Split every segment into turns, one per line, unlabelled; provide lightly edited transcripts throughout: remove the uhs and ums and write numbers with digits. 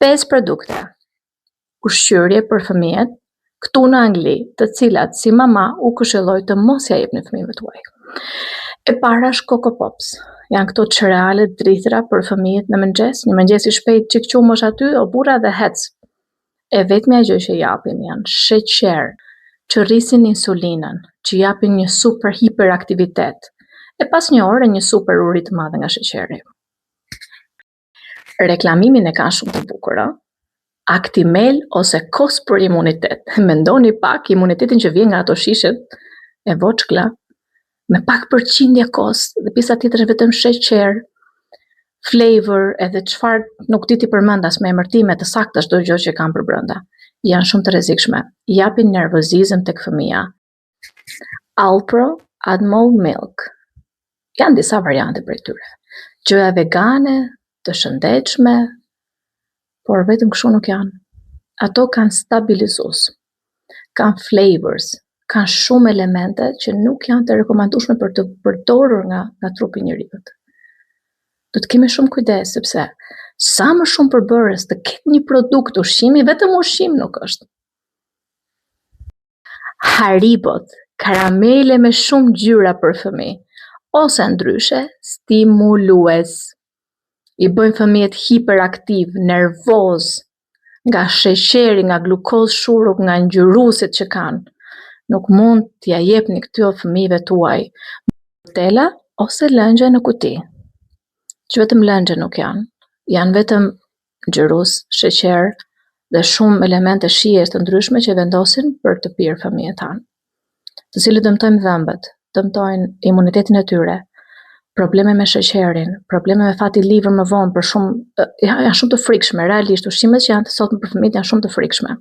5 produkte ushqyerje për fëmijët këtu në Angli, të cilat si mama u këshilloj të mos ja jepni fëmijëve tuaj. E para është Coco Pops. Janë këto cereale drithëra për fëmijët në mëngjes, një mëngjes i shpejt që këqumë është aty, o burra dhe hec. E vetmja gjë që japin janë sheqer, që rrisin insulinën, që japin një super hiperaktivitet, e pas një ore një super uri të madhe nga sheqeri. Reklamimin e kanë shumë të bukur, Actimel ose kos për imunitet. Mendoni pak imunitetin që vjen nga ato shishet e voçkla, me pak përqindje kos, dhe pisa tjetër vetëm sheqer, flavor, edhe çfarë nuk di ti përmend as me emërtime të sakta çdo gjë që kanë për brenda. Janë shumë të rrezikshme. Japin nervozizëm tek fëmia. Alpro Admol Milk. Janë disa variante për tyre. Gjëra vegane, të shëndetshme, por vetëm kështu nuk janë. Ato kanë stabilizues, kanë flavors, kanë shumë elemente që nuk janë të rekomandueshme për të përdorur nga trupi i njerëzit. Do të kemi shumë kujdes sepse sa më shumë përbërës të ketë një produkt ushqimi, vetëm ushqim nuk është. Haribot, karamele me shumë ngjyra për fëmijë, ose ndryshe stimulues. I bëjnë fëmijët hiperaktiv, nervoz, nga sheqeri, nga glukoz shurup, nga ngjyruesit që kanë. Nuk mund t'ja jepni këtyre fëmijëve tuaj Nutella ose lëngje në kuti. Që vetëm lëngje nuk janë vetëm ngjyrues, sheqer dhe shumë elemente shijes të ndryshme që vendosin për të pirë fëmijët tanë, të cilët dëmtojnë dhëmbët, dëmtojnë imunitetin e tyre, probleme me sheqerin, probleme me fati liver më vonë, për janë shumë të frikshme, realisht ushqimet që janë të sotme për fëmijët janë shumë të frikshme.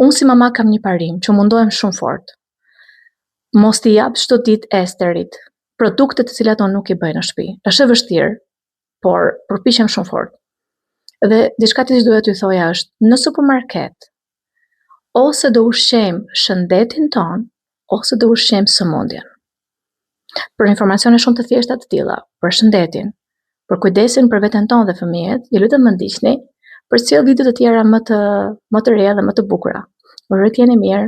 Unë si mama kam një parim që mundohem shumë fort. Mos t'i jap çdo ditë esterit, produkte të cilat unë nuk i bëj në shtëpi. Është e vështirë, por përpiqem shumë fort. Dhe diçka që doja t'ju thoja është në supermarket ose do ushqejmë shëndetin ton, ose do ushqejmë sëmundjen. Për informacione shumë të thjeshta të tilla, për shëndetin, për kujdesin për veten tonë dhe fëmijët, ju lutem më ndiqni për të sjellë video të tjera më të reja dhe më të bukura. Uroj t'jeni mirë.